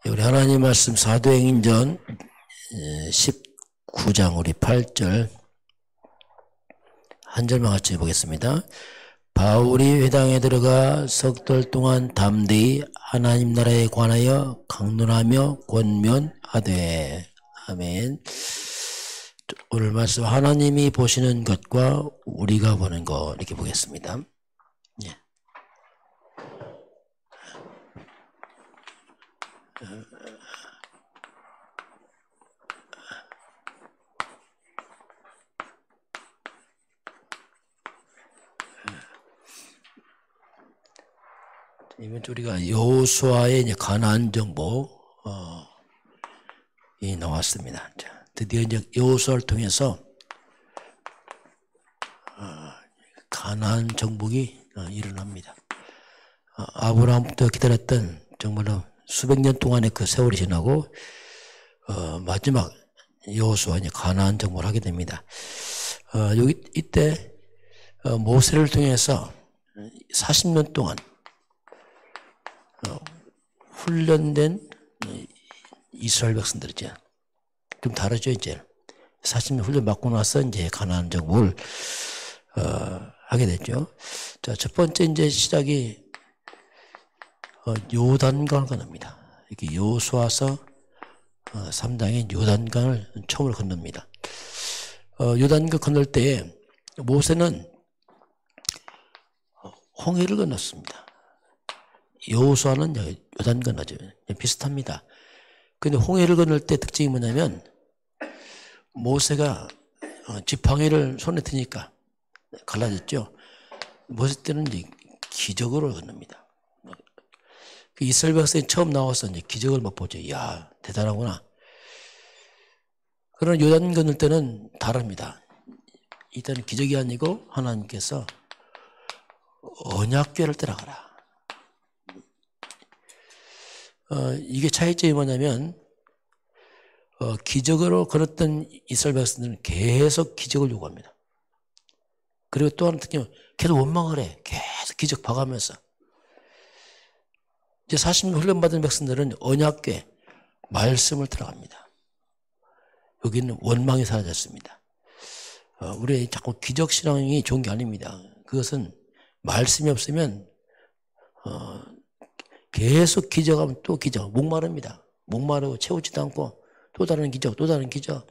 우리 하나님 말씀 사도행전 19장 우리 8절 한 절만 같이 해보겠습니다. 바울이 회당에 들어가 석 달 동안 담대히 하나님 나라에 관하여 강론하며 권면하되. 아멘. 오늘 말씀 하나님이 보시는 것과 우리가 보는 것 이렇게 보겠습니다. 예. 이번 주 우리가 여호수아의 이제 가나안 정복 이 나왔습니다. 자, 드디어 이제 여호수아를 통해서 가나안 정복이 일어납니다. 아브라함부터 기다렸던 정말로 수백 년 동안의 그 세월이 지나고 마지막 여호수아 이제 가나안 정복을 하게 됩니다. 이때 모세를 통해서 40년 동안 훈련된 이스라엘 백성들이죠. 좀 다르죠, 이제. 40년 훈련 받고 나서 이제 가나안 정복을 하게 됐죠. 자, 첫 번째 이제 시작이 요단강을 건넙니다. 이렇게 여호수아서 3장에 요단강을 처음으로 건넙니다. 요단강 건널 때에 모세는 홍해를 건넜습니다. 여호수아는 요단 건너죠. 비슷합니다. 근데 홍해를 건널 때 특징이 뭐냐면 모세가 지팡이를 손에 드니까 갈라졌죠. 모세 때는 이제 기적으로 건넙니다. 그 이스라엘 백성이 처음 나와서 이제 기적을 못 보죠. 이야, 대단하구나. 그러나 요단 건널 때는 다릅니다. 이때는 기적이 아니고 하나님께서 언약궤를 따라가라. 이게 차이점이 뭐냐면 기적으로 걸었던 이스라엘 백성들은 계속 기적을 요구합니다. 그리고 또 하나 특징은 계속 원망을 해. 계속 기적 봐가면서. 이제 40년 훈련받은 백성들은 언약궤 말씀을 들어갑니다. 여기는 원망이 사라졌습니다. 우리 자꾸 기적신앙이 좋은 게 아닙니다. 그것은 말씀이 없으면 계속 기적하면 또 기적, 목마릅니다. 목마르고 채우지도 않고 또 다른 기적, 또 다른 기적.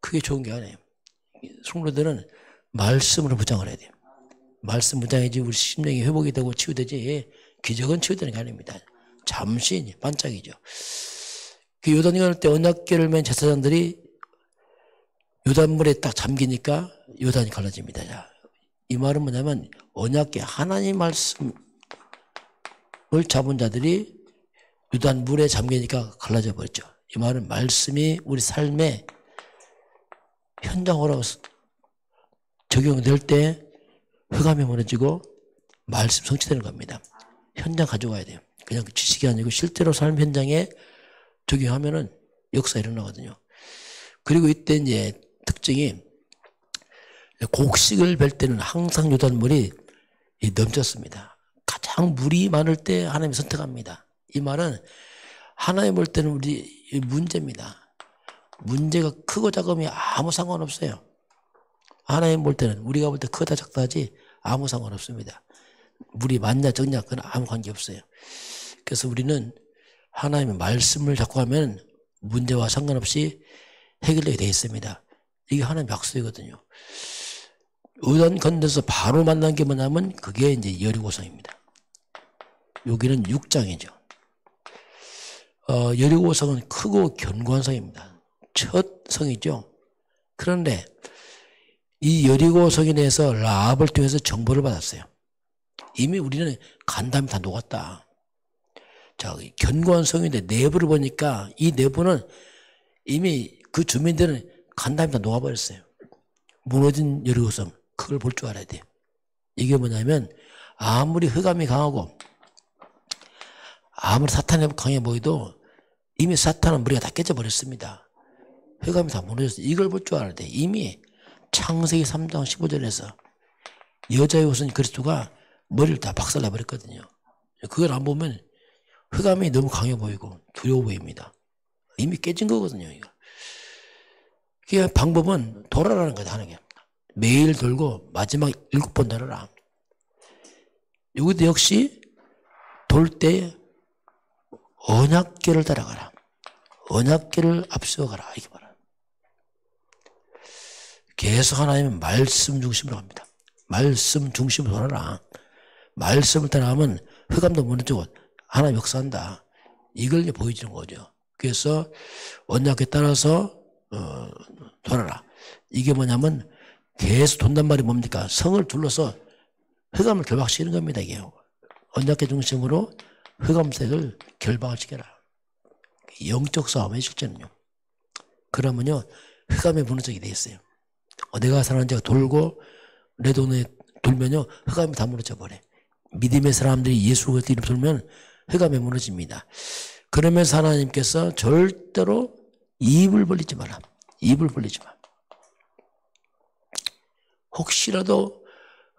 그게 좋은 게 아니에요. 성도들은 말씀으로 무장을 해야 돼요. 말씀 무장해야지 우리 심령이 회복이 되고 치유되지 기적은 치유되는 게 아닙니다. 잠시 반짝이죠. 그 요단강 갈 때 언약궤를 맨 제사장들이 요단물에 딱 잠기니까 요단이 갈라집니다. 자, 이 말은 뭐냐면 언약궤 하나님 말씀 을 잡은 자들이 요단 물에 잠기니까 갈라져 버렸죠. 이 말은 말씀이 우리 삶의 현장으로 적용될 때 흑암이 무너지고 말씀 성취되는 겁니다. 현장 가져가야 돼요. 그냥 지식이 아니고 실제로 삶 현장에 적용하면은 역사 일어나거든요. 그리고 이때 이제 특징이 곡식을 벨 때는 항상 요단물이 넘쳤습니다. 가장 물이 많을 때 하나님이 선택합니다. 이 말은 하나님 볼 때는 우리 문제입니다. 문제가 크고 작음이 아무 상관없어요. 하나님 볼 때는 우리가 볼 때 크다 작다 하지 아무 상관없습니다. 물이 많냐 적냐 그건 아무 관계없어요. 그래서 우리는 하나님의 말씀을 잡고 하면 문제와 상관없이 해결되게 되어 있습니다. 이게 하나님의 약속이거든요. 요단 건너서 바로 만난 게 뭐냐면 그게 이제 여리고성입니다. 여기는 6장이죠. 여리고성은 크고 견고한 성입니다. 첫 성이죠. 그런데 이 여리고성에 대해서 라합을 통해서 정보를 받았어요. 이미 우리는 간담이 다 녹았다. 자, 견고한 성인데 내부를 보니까 이 내부는 이미 그 주민들은 간담이 다 녹아버렸어요. 무너진 여리고성. 그걸 볼 줄 알아야 돼요. 이게 뭐냐면 아무리 흑암이 강하고 아무리 사탄이 강해 보여도 이미 사탄은 머리가 다 깨져버렸습니다. 흑암이 다 무너졌어요. 이걸 볼 줄 알아야 돼요. 이미 창세기 3장 15절에서 여자의 우선 그리스도가 머리를 다 박살내버렸거든요. 그걸 안 보면 흑암이 너무 강해 보이고 두려워 보입니다. 이미 깨진 거거든요. 이거. 그 방법은 돌아라는 거다 하는 게. 매일 돌고 마지막 7번 돌아라. 여기도 역시 돌 때 언약궤를 따라가라. 언약궤를 앞서가라. 이게 말이야. 계속 하나님은 말씀 중심으로 갑니다. 말씀 중심으로 돌아라. 말씀을 따라가면 흑암도 무너지고 하나님 역사한다. 이걸 보여주는 거죠. 그래서 언약궤 따라서 돌아라. 이게 뭐냐면 계속 돈단 말이 뭡니까? 성을 둘러서 흑암을 결박시키는 겁니다. 이게 언약궤 중심으로 흑암색을 결박을 시켜라. 영적 싸움의 실제는요. 그러면요 흑암에 무너지게 돼 있어요. 내가 사는 데가 돌고 내 돈에 돌면요 흑암이 다 무너져 버려. 믿음의 사람들이 예수 그리스도 이름 돌면 흑암에 무너집니다. 그러면서 하나님께서 절대로 입을 벌리지 마라. 입을 벌리지 마. 혹시라도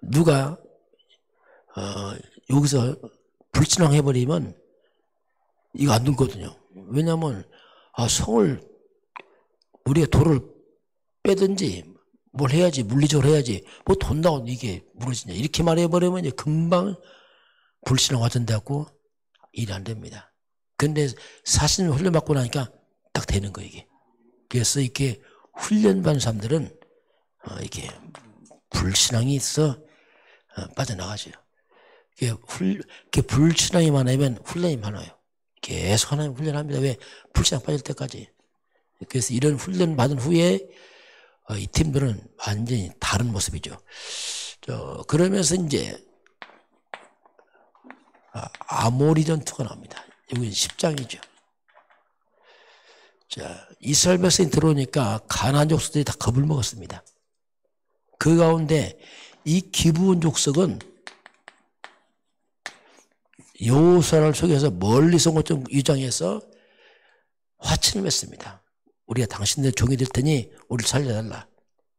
누가 여기서 불신앙해버리면 이거 안 되거든요. 왜냐하면 성을 우리가 돌을 빼든지 뭘 해야지, 물리적으로 해야지 뭐 돈다고 이게 무너지냐 이렇게 말해버리면 이제 금방 불신앙 와전되고 일이 안 됩니다. 그런데 40년 훈련받고 나니까 딱 되는 거예요 이게. 그래서 이렇게 훈련받은 사람들은 이게 불신앙이 있어 빠져나가죠. 이게 불신앙이 많으면 훈련이 많아요. 계속 하나님 훈련합니다. 왜? 불신앙 빠질 때까지. 그래서 이런 훈련 받은 후에 이 팀들은 완전히 다른 모습이죠. 그러면서 이제 아모리 전투가 나옵니다. 여기 10장이죠. 자, 이스라엘 백성이 들어오니까 가나안 족속들이 다 겁을 먹었습니다. 그 가운데 이 기브온 족속은 여호수아를 속여서 멀리서 온 것 좀 유장해서 화친을 맺습니다. 우리가 당신들 종이 될 테니 우리를 살려달라.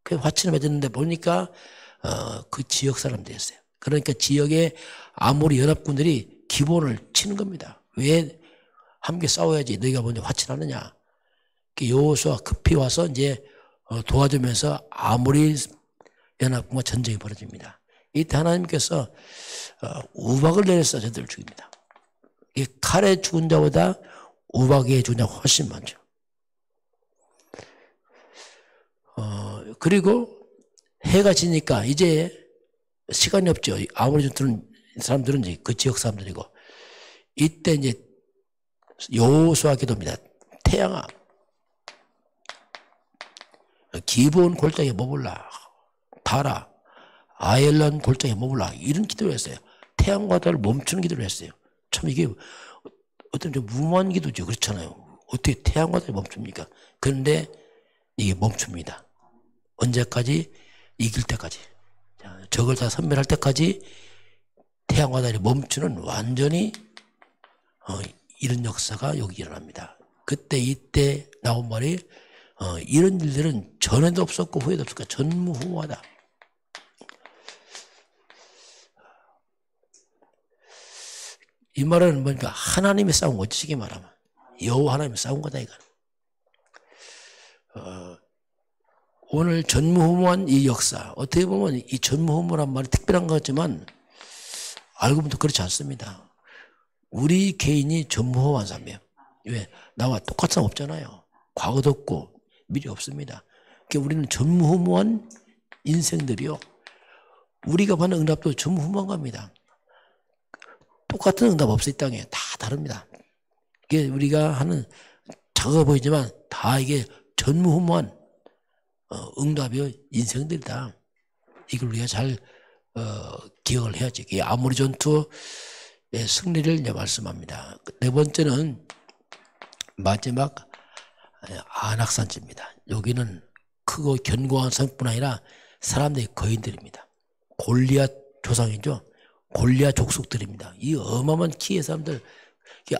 그 화친을 맺었는데 보니까 그 지역 사람들이었어요. 그러니까 지역의 아모리 연합군들이 기브온을 치는 겁니다. 왜 함께 싸워야지 너희가 먼저 화친하느냐. 여호수아 급히 와서 이제 도와주면서 아모리 연합군과 전쟁이 벌어집니다. 이때 하나님께서 우박을 내려서 저들을 죽입니다. 이 칼에 죽은 자보다 우박에 죽은 자가 훨씬 많죠. 그리고 해가 지니까 이제 시간이 없죠. 아무리 좀 사람들은 이제 그 지역 사람들이고 이때 이제 여호수아 기도입니다. 태양아, 기브온 골짜기에 머물라. 달아, 아엘란 골짜기에 머물라. 이런 기도를 했어요. 태양과 달을 멈추는 기도를 했어요. 참 이게 어떤 좀 무모한 기도죠. 그렇잖아요. 어떻게 태양과 달이 멈춥니까? 그런데 이게 멈춥니다. 언제까지? 이길 때까지. 적을 다 섬멸할 때까지 태양과 달이 멈추는 완전히 이런 역사가 여기 일어납니다. 그때 이때 나온 말이 이런 일들은 전에도 없었고 후에도 없을까 전무후무하다. 이 말은 뭐니까 하나님이 싸운 거지. 쉽게 말하면 여호와 하나님이 싸운 거다 이거. 오늘 전무후무한 이 역사, 어떻게 보면 이 전무후무란 말이 특별한 것 같지만 알고 보면 그렇지 않습니다. 우리 개인이 전무후무한 사람이에요. 왜? 나와 똑같은 사람 없잖아요. 과거도 없고 미래 없습니다. 그러니까 우리는 전무후무한 인생들이요. 우리가 받는 응답도 전무후무한 겁니다. 똑같은 응답 없어요. 이 땅에 다 다릅니다. 이게 우리가 하는 작아 보이지만 다 이게 전무후무한 응답이요 인생들이다. 이걸 우리가 잘 기억을 해야지. 이게 아모리 전투의 승리를 이제 말씀합니다. 네 번째는 마지막 안악산지입니다. 여기는 크고 견고한 성뿐 아니라 사람들의 거인들입니다. 골리앗 조상이죠. 골리앗 족속들입니다. 이 어마어마한 키의 사람들,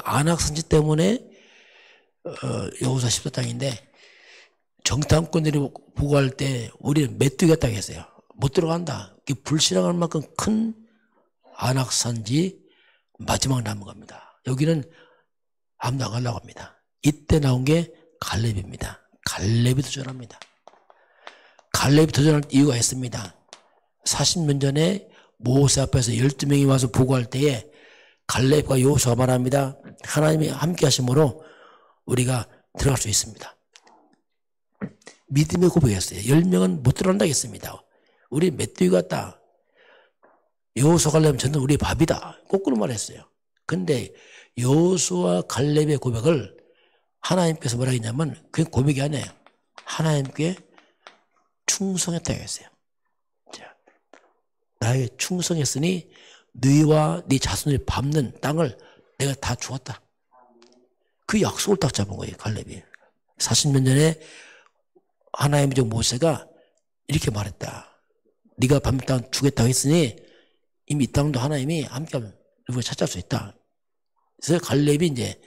안악산지 때문에 여호수아 14장인데 정탐꾼들이 보고할 때 우리는 메뚜기가 했어요. 못 들어간다. 불신앙할 만큼 큰 안악산지 마지막 남은 겁니다. 여기는 아무도 안 가려고 합니다. 이때 나온 게 갈렙입니다. 갈렙이 도전합니다. 갈렙이 도전할 이유가 있습니다. 40년 전에 모세 앞에서 12명이 와서 보고할 때에 갈렙과 여호수아가 말합니다. 하나님이 함께 하심으로 우리가 들어갈 수 있습니다. 믿음의 고백이었어요. 10명은 못 들어간다고 했습니다. 우리 메뚜기 같다. 여호수아 갈렙은 저는 우리의 밥이다. 거꾸로 말했어요. 근데 여호수아 갈렙의 고백을 하나님께서 뭐라 했냐면 그게 고백이 아니에요. 하나님께 충성했다고 했어요. 자, 나에게 충성했으니 너희와 네 자손이 밟는 땅을 내가 다 주었다. 그 약속을 딱 잡은 거예요. 갈렙이. 40년 전에 하나님의 종 모세가 이렇게 말했다. 네가 밟는 땅 주겠다고 했으니 이미 이 땅도 하나님이 함께하면 우리가 찾아올 수 있다. 그래서 갈렙이 이제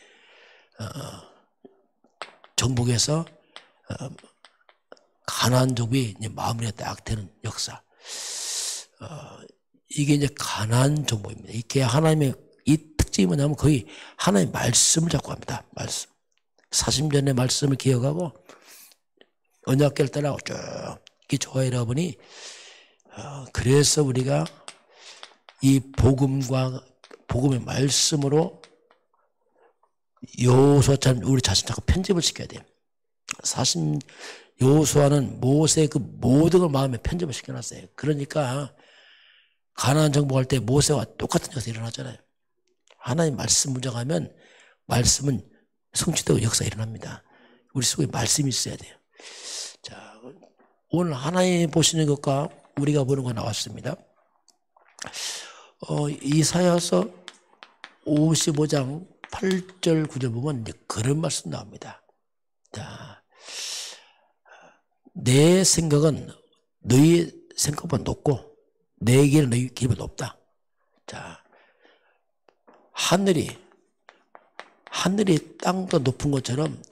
정복해서 가나안족이 이제 마무리가 딱 되는 역사. 이게 이제 가나안 정복입니다. 이게 하나님의 이 특징이 뭐냐면 거의 하나님의 말씀을 잡고 합니다. 말씀. 40년의 말씀을 기억하고 언약궤를 따라가고 쭉 이렇게 좋아해라 보니 그래서 우리가 이 복음의 말씀으로 여호수아처럼 우리 자신 자꾸 편집을 시켜야 돼요. 여호수아는 모세의 그 모든 걸 마음에 편집을 시켜놨어요. 그러니까 가나안 정복할 때 모세와 똑같은 역사가 일어나잖아요. 하나님 말씀 묵상하면 말씀은 성취되고 역사가 일어납니다. 우리 속에 말씀이 있어야 돼요. 자, 오늘 하나님 보시는 것과 우리가 보는 거 나왔습니다. 이사야서 55장 8절 9절 보면 이제 그런 말씀 나옵니다. 자, 내 생각은 너희 생각보다 높고 내 길은 너희 길보다 높다. 자, 하늘이 땅보다 높은 것처럼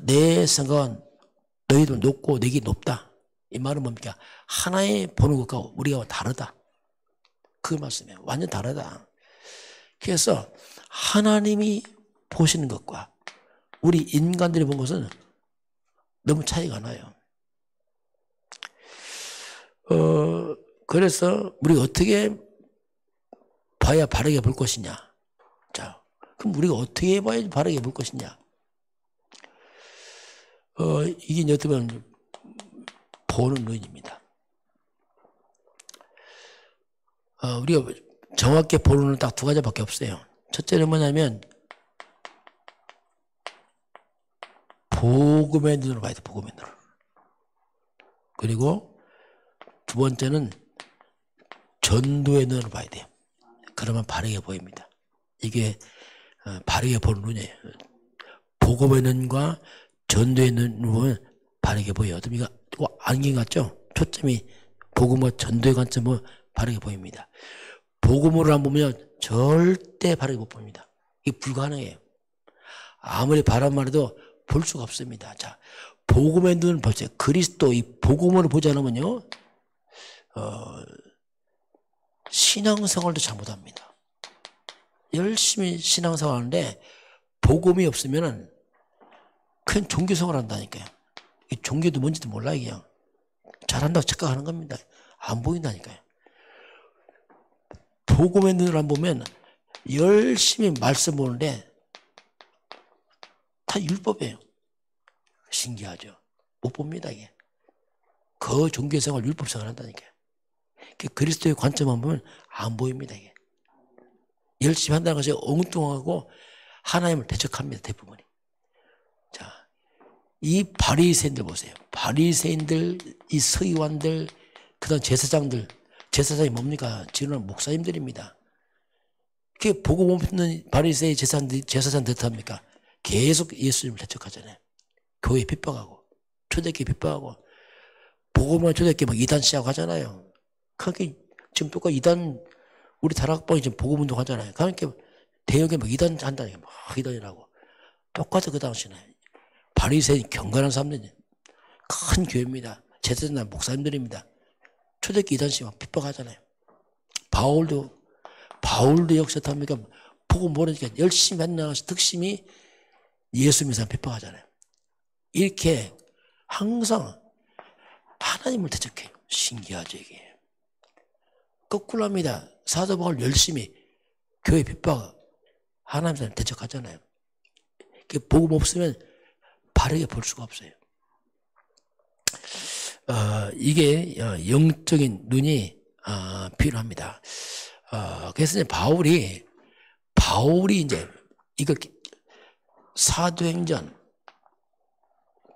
내 생각은 너희도 높고 내 길이 높다. 이 말은 뭡니까? 하나의 보는 것과 우리가 다르다. 그 말씀이에요. 완전 다르다. 그래서 하나님이 보시는 것과 우리 인간들이 본 것은 너무 차이가 나요. 그래서 우리가 어떻게 봐야 바르게 볼 것이냐. 자, 그럼 우리가 어떻게 봐야 바르게 볼 것이냐. 이게 이제 어떻게 보면 보는 눈입니다. 우리가 정확히 보는 눈은 딱 두 가지밖에 없어요. 첫째는 뭐냐면 복음의 눈으로 봐야 돼. 복음의 눈으로. 그리고 두 번째는 전도의 눈으로 봐야 돼요. 그러면 바르게 보입니다. 이게 바르게 보는 눈이에요. 복음의 눈과 전도의 눈으로 보면 바르게 보여요. 이거 안경 같죠? 초점이 복음과 전도의 관점으로 바르게 보입니다. 복음으로 안 보면 절대 바르게 못 봅니다. 이게 불가능해요. 아무리 바란 말해도 볼 수가 없습니다. 자, 복음의 눈을 보세요. 그리스도 이 복음으로 보지 않으면요, 신앙생활도 잘못합니다. 열심히 신앙생활 하는데 복음이 없으면은 그냥 종교생활 한다니까요. 이 종교도 뭔지도 몰라요. 그냥 잘한다고 착각하는 겁니다. 안 보인다니까요. 복음의 눈을 안 보면 열심히 말씀 보는데 다 율법이에요. 신기하죠. 못 봅니다. 이게 그 종교생활 율법생활 한다니까요. 그리스도의 관점만 보면 안 보입니다. 이게 열심히 한다는 것이 엉뚱하고 하나님을 대적합니다. 대부분이. 자, 이 바리새인들 보세요. 바리새인들, 이 서기관들, 그다음 제사장들. 제사장이 뭡니까? 지금은 목사님들입니다. 그게 복음 없는 바리새인 제사장들 어떡합니까? 계속 예수님을 대적하잖아요. 교회 핍박하고 초대교회 핍박하고 복음만 초대교회 막 이단 시작하고 하잖아요. 그렇게 지금 똑같이 이단 우리 다락방이 지금 복음 운동 하잖아요. 그러니까 대형에 막 이단 한다니까 막 이단이라고 똑같아 그 당시에 바리새인 경건한 사람들이 큰 교회입니다. 제사장 목사님들입니다. 초대교회 이단식 막 핍박하잖아요. 바울도 역시 어떻습니까? 복음 모르니까 열심히 한나가서 득심이 예수 믿는 사람 핍박하잖아요. 이렇게 항상 하나님을 대적해요. 신기하죠, 이게. 거꾸로 합니다. 사도 바울 열심히 교회 핍박 하나님 사람 대적하잖아요. 복음 없으면 바르게 볼 수가 없어요. 이게 영적인 눈이 필요합니다. 그래서 이제 바울이 이제 이거 사도행전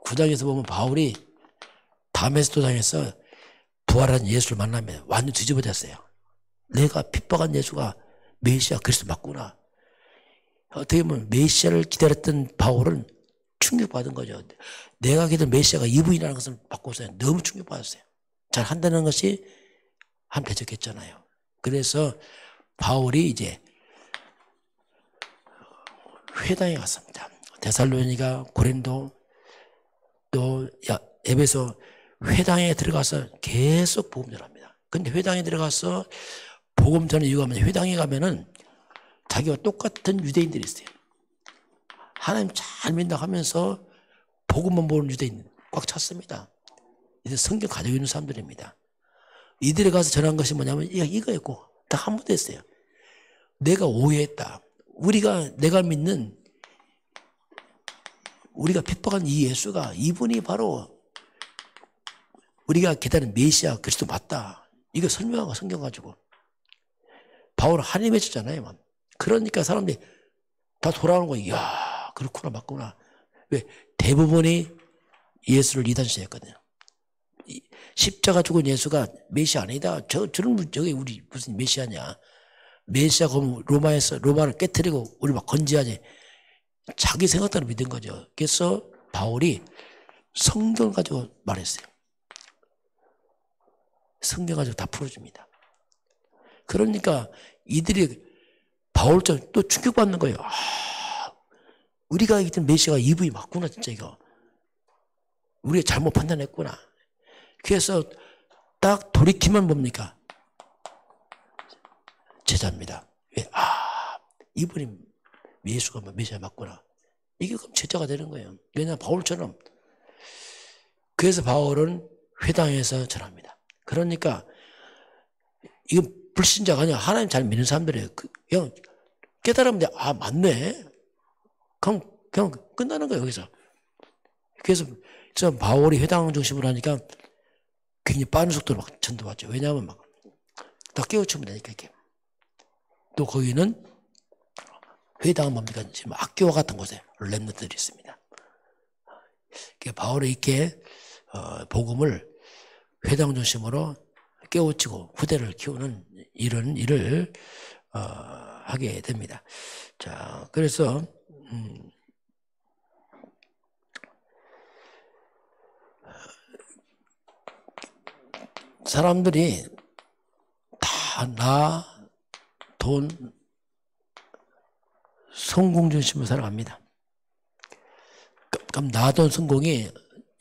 9장에서 보면 바울이 다메스 도상에서 부활한 예수를 만나면 완전 뒤집어졌어요. 내가 핍박한 예수가 메시아 그리스도 맞구나. 어떻게 보면 메시아를 기다렸던 바울은 충격받은 거죠. 내가 기다린 메시아가 이분이라는 것을 받고서 너무 충격받았어요. 잘 한다는 것이 한 대적했잖아요. 그래서 바울이 이제 회당에 갔습니다. 데살로니가, 고린도, 또 에베소 회당에 들어가서 계속 복음 전합니다. 근데 회당에 들어가서 복음 전하는 이유가 뭐냐? 회당에 가면은 자기와 똑같은 유대인들이 있어요. 하나님 잘 믿는다고 하면서 복음만 보는 유대인 꽉 찼습니다. 이제 성경 가지고 있는 사람들입니다. 이들에 가서 전한 것이 뭐냐면 이거였고 딱 한 번도 했어요. 내가 오해했다. 내가 믿는 우리가 핍박한 이 예수가 이분이 바로 우리가 기다리는 메시아 그리스도 맞다. 이거 설명하고 성경 가지고 바울은 한이 맺혔잖아요. 그러니까 사람들이 다 돌아오는 거예요. 이야 그렇구나 맞구나. 왜? 대부분이 예수를 이단시했거든요. 십자가 죽은 예수가 메시아 아니다. 저기 우리 무슨 메시아냐. 메시아가 로마를 깨뜨리고 우리 막 건지하지. 자기 생각대로 믿은 거죠. 그래서 바울이 성경을 가지고 말했어요. 성경 가지고 다 풀어줍니다. 그러니까 이들이 바울처럼 또 충격받는 거예요. 우리가 얘기했던 메시아가 이분이 맞구나 진짜 이거. 우리가 잘못 판단했구나. 그래서 딱 돌이키면 뭡니까? 제자입니다. 왜? 이분이 예수가 메시아 맞구나. 이게 그럼 제자가 되는 거예요. 왜냐하면 바울처럼. 그래서 바울은 회당에서 전합니다. 그러니까 이건 불신자가 아니라 하나님 잘 믿는 사람들이에요. 그냥 깨달으면 맞네. 그냥 끝나는 거예요 여기서. 그래서 바울이 회당 중심으로 하니까 굉장히 빠른 속도로 막 전도하죠. 왜냐하면 막 다 깨우치면 되니까 이렇게. 또 거기는 회당은 뭡니까? 지금 학교와 같은 곳에 렘넌트들이 있습니다. 바울이 이렇게 복음을 회당 중심으로 깨우치고 후대를 키우는 이런 일을 하게 됩니다. 자, 그래서 사람들이 다 돈, 성공 중심으로 살아갑니다. 그럼 돈, 성공이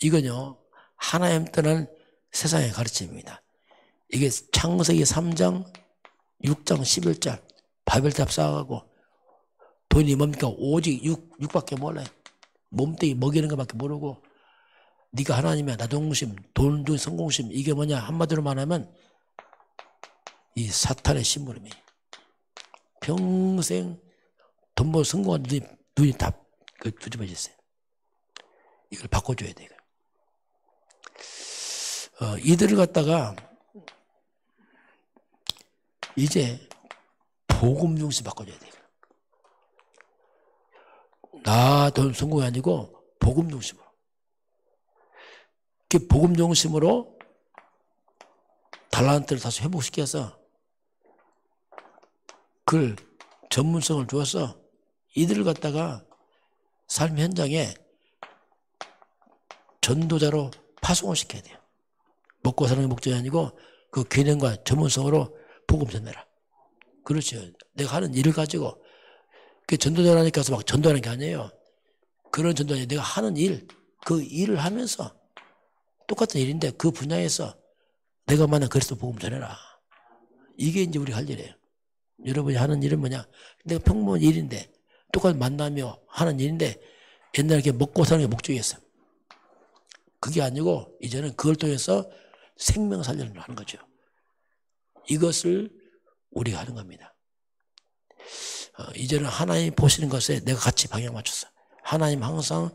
이건요 하나님 떠난 세상의 가르침입니다. 이게 창세기 3장, 6장, 11장 바벨탑 쌓아가고 돈이 뭡니까? 오직 6밖에 몰라요. 몸뚱이 먹이는 것밖에 모르고 네가 하나님이야. 나동심, 돈, 성공심 이게 뭐냐? 한마디로 말하면 이 사탄의 심부름이에요. 평생 돈 벌고 성공한 눈이 다 뒤집어졌어요. 이걸 바꿔줘야 돼요. 이들을 갖다가 이제 복음 중심 바꿔줘야 돼요. 돈 성공이 아니고 복음 중심으로. 그 복음 중심으로 달란트를 다시 회복시켜서 그 전문성을 주어서 이들을 갖다가 삶 현장에 전도자로 파송을 시켜야 돼요. 먹고 사는 게 목적이 아니고 그 개념과 전문성으로 복음 전해라. 그렇죠. 내가 하는 일을 가지고 그 전도자라니까 막 전도하는 게 아니에요. 그런 전도가 아니에요. 내가 하는 일, 그 일을 하면서 똑같은 일인데 그 분야에서 내가 만난 그리스도 복음 전해라. 이게 이제 우리가 할 일이에요. 여러분이 하는 일은 뭐냐? 내가 평범한 일인데, 똑같이 만나며 하는 일인데, 옛날에 이렇게 먹고 사는 게 목적이었어요. 그게 아니고, 이제는 그걸 통해서 생명 살려는 하는 거죠. 이것을 우리가 하는 겁니다. 이제는 하나님 보시는 것에 내가 같이 방향 맞췄어. 하나님 항상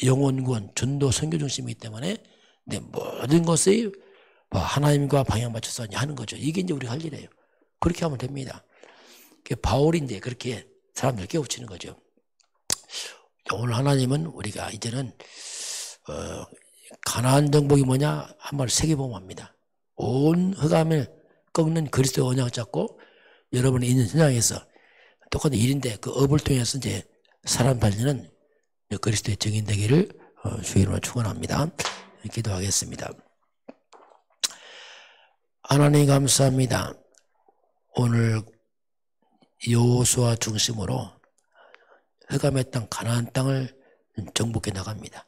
영혼구원, 전도, 선교 중심이기 때문에 내 모든 것이 하나님과 방향 맞춰서 하는 거죠. 이게 이제 우리가 할 일이에요. 그렇게 하면 됩니다. 바울이 이제 그렇게 사람들 깨우치는 거죠. 오늘 하나님은 우리가 이제는 가나안 정복이 뭐냐 한 말 세계보험 합니다. 온 흑암을 꺾는 그리스도의 언약을 잡고 여러분이 있는 현장에서 똑같은 일인데 그 업을 통해서 이제 사람 살리는 그리스도의 증인 되기를 주의 이름으로 축원합니다. 기도하겠습니다. 하나님 감사합니다. 오늘 여호수아 중심으로 흑암의 땅 가나안 땅을 정복해 나갑니다.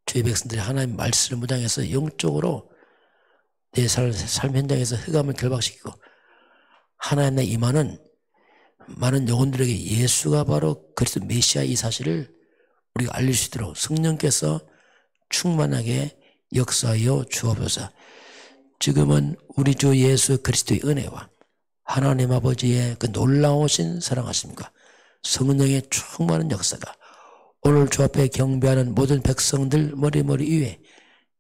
주의 백성들이 하나님 말씀을 무장해서 영적으로 내 삶 현장에서 흑암을 결박시키고 하나님의 임하는 많은 영혼들에게 예수가 바로 그리스도 메시아 이 사실을 우리가 알릴 수 있도록 성령께서 충만하게 역사하여 주옵소서. 지금은 우리 주 예수 그리스도의 은혜와 하나님 아버지의 그 놀라우신 사랑하심과 성령의 충만한 역사가 오늘 주 앞에 경배하는 모든 백성들 머리머리 위에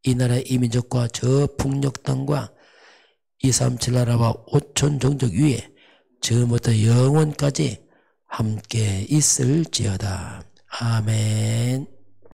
이 나라의 이민족과 저 북녘 땅과 237 나라와 5천 종족 위에 지금부터 영원까지 함께 있을지어다. 아멘.